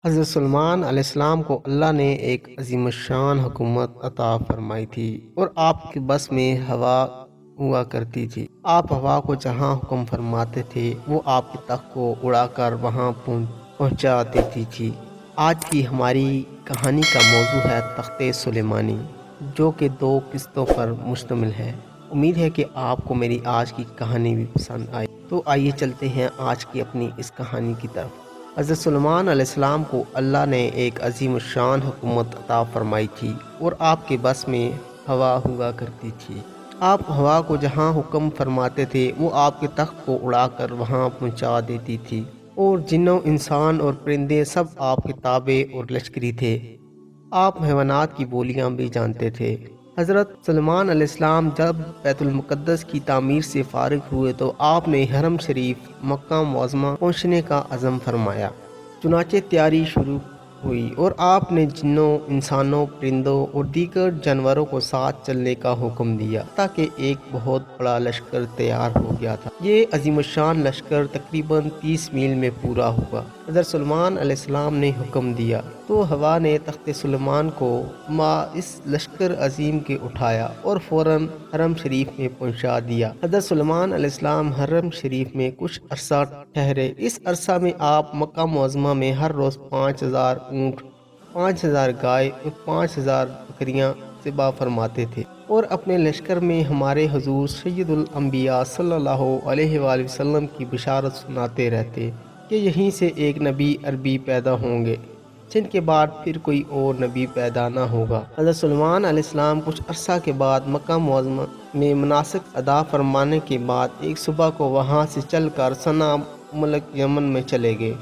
حضرت سلمان علیہ السلام کو اللہ نے ایک عظیم الشان حکومت عطا فرمائی تھی اور آپ کے بس میں ہوا ہوا کرتی تھی۔ آپ ہوا کو جہاں حکم فرماتے تھے وہ آپ کے تخت کو اڑا کر وہاں پہنچا دیتی تھی۔ آج کی ہماری کہانی کا موضوع ہے تخت سلیمانی، جو کہ 2 قسطوں پر مشتمل ہے۔ امید ہے کہ آپ کو میری آج کی کہانی بھی پسند آئی۔ تو آئیے چلتے ہیں آج کی اپنی اس کہانی کی طرف۔ حضرت سلیمان علیہ السلام کو اللہ نے ایک عظیم الشان حکومت عطا فرمائی تھی اور آپ کے بس میں ہوا ہوا کرتی تھی۔ آپ ہوا کو جہاں حکم فرماتے تھے وہ آپ کے تخت کو اڑا کر وہاں پہنچا دیتی تھی، اور جنوں انسان اور پرندے سب آپ کے تابع اور لشکری تھے۔ آپ حیوانات کی بولیاں بھی جانتے تھے۔ حضرت سلیمان علیہ السلام جب بیت المقدس کی تعمیر سے فارغ ہوئے تو آپ نے حرم شریف مکہ معظمہ پہنچنے کا عزم فرمایا۔ چنانچہ تیاری شروع ہوئی اور آپ نے جنوں، انسانوں، پرندوں اور دیگر جانوروں کو ساتھ چلنے کا حکم دیا تاکہ ایک بہت بڑا لشکر تیار ہو گیا تھا۔ یہ عظیم الشان لشکر تقریباً 30 میل میں پورا ہوا۔ حضرت سلیمان علیہ السلام نے حکم دیا تو ہوا نے تخت سلیمان کو اس لشکر عظیم کے اٹھایا اور فوراً حرم شریف میں پہنچا دیا۔ حضرت سلیمان علیہ السلام حرم شریف میں کچھ عرصہ ٹھہرے۔ اس عرصہ میں آپ مکہ معظمہ میں ہر روز 5000 اونٹ، 5000 گائے اور 5000 بکریاں ذبح فرماتے تھے، اور اپنے لشکر میں ہمارے حضور سید الانبیاء صلی اللہ علیہ وآلہ وسلم کی بشارت سناتے رہتے کہ یہیں سے ایک نبی عربی پیدا ہوں گے جن کے بعد پھر کوئی اور نبی پیدا نہ ہوگا۔ حضرت سلیمان علیہ السلام کچھ عرصہ کے بعد مکہ معظمہ میں مناسک ادا فرمانے کے بعد ایک صبح کو وہاں سے چل کر صنعا ملک یمن میں چلے گئے۔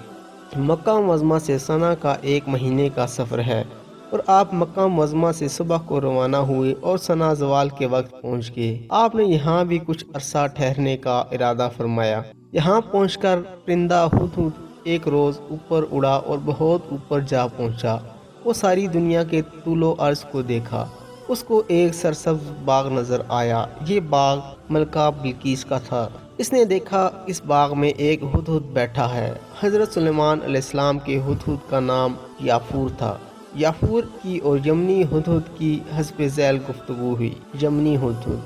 مکہ معظمہ سے صنعا کا 1 مہینے کا سفر ہے، اور آپ مکہ معظمہ سے صبح کو روانہ ہوئے اور صنعا زوال کے وقت پہنچ گئے۔ آپ نے یہاں بھی کچھ عرصہ ٹھہرنے کا ارادہ فرمایا۔ یہاں پہنچ کر پرندہ ہدہد ایک روز اوپر اڑا اور بہت اوپر جا پہنچا۔ وہ ساری دنیا کے طول و عرض کو دیکھا۔ اس کو ایک سرسبز باغ نظر آیا۔ یہ باغ ملکہ بلقیس کا تھا۔ اس نے دیکھا اس باغ میں ایک ہدہد بیٹھا ہے۔ حضرت سلیمان علیہ السلام کے ہدہد کا نام یافور تھا۔ یافور کی اور یمنی ہدہد کی حسب ذیل گفتگو ہوئی۔ یمنی ہدہد: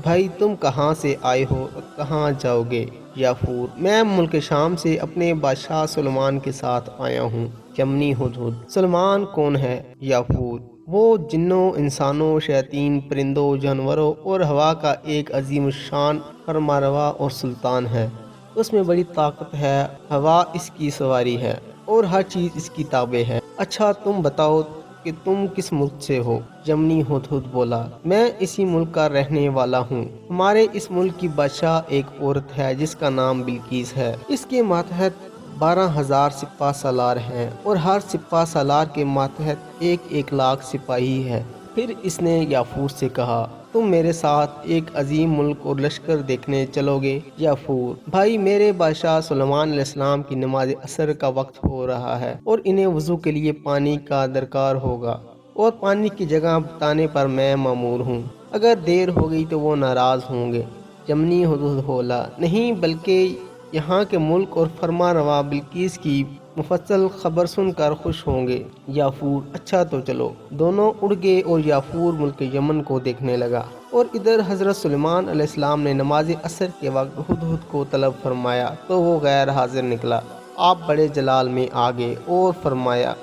بھائی تم کہاں سے آئے ہو اور کہاں جاؤ گے؟ یافور: میں ملک شام سے اپنے بادشاہ سلیمان کے ساتھ آیا ہوں۔ یمنی ہدہد: سلیمان کون ہے؟ یافور: وہ جنوں، انسانوں، شیاطین، پرندوں، جانوروں اور ہوا کا ایک عظیم الشان فرمانروا اور سلطان ہے۔ اس میں بڑی طاقت ہے، ہوا اس کی سواری ہے اور ہر چیز اس کی تابع ہے۔ اچھا تم بتاؤ کہ تم کس ملک سے ہو؟ یمنی ہدہد بولا: میں اسی ملک کا رہنے والا ہوں۔ ہمارے اس ملک کی بادشاہ ایک عورت ہے جس کا نام بلقیس ہے۔ اس کے ماتحت 12,000 سپہ سالار ہیں، اور ہر سپہ سالار کے ماتحت 1 لاکھ سپاہی ہے۔ پھر اس نے یافور سے کہا: تم میرے ساتھ ایک عظیم ملک اور لشکر دیکھنے چلو گے؟ یافور: بھائی میرے بادشاہ سلیمان علیہ السلام کی نماز عصر کا وقت ہو رہا ہے اور انہیں وضو کے لیے پانی کا درکار ہوگا، اور پانی کی جگہ بتانے پر میں مامور ہوں۔ اگر دیر ہو گئی تو وہ ناراض ہوں گے۔ یمنی ہدہد بولا: نہیں، بلکہ یہاں کے ملک اور فرما روا بلقیس کی مفصل خبر سن کر خوش ہوں گے۔ یافور: اچھا تو چلو۔ دونوں اڑ گئے اور یافور ملک یمن کو دیکھنے لگا، اور ادھر حضرت سلیمان علیہ السلام نے نماز عصر کے وقت ہدہد کو طلب فرمایا تو وہ غیر حاضر نکلا۔ آپ بڑے جلال میں آ گئے اور فرمایا: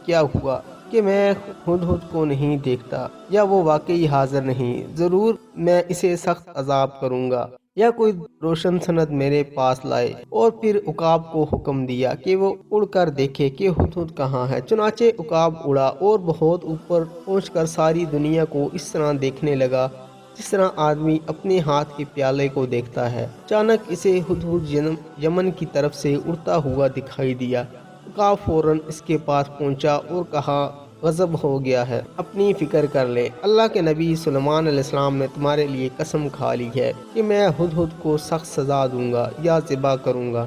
کیا ہوا کہ میں ہدہد کو نہیں دیکھتا، یا وہ واقعی حاضر نہیں؟ ضرور میں اسے سخت عذاب کروں گا، یا کوئی روشن سند میرے پاس لائے۔ اور پھر عقاب کو حکم دیا کہ وہ اڑ کر دیکھے کہ ہدہد کہاں ہے۔ چنانچہ عقاب اڑا اور بہت اوپر پہنچ کر ساری دنیا کو اس طرح دیکھنے لگا جس طرح آدمی اپنے ہاتھ کے پیالے کو دیکھتا ہے۔ اچانک اسے ہدہد یمن کی طرف سے اڑتا ہوا دکھائی دیا۔ عقاب فوراً اس کے پاس پہنچا اور کہا: غضب ہو گیا ہے، اپنی فکر کر لے۔ اللہ کے نبی سلیمان علیہ السلام نے تمہارے لیے قسم کھا لی ہے کہ میں ہدہد کو سخت سزا دوں گا یا ذبح کروں گا۔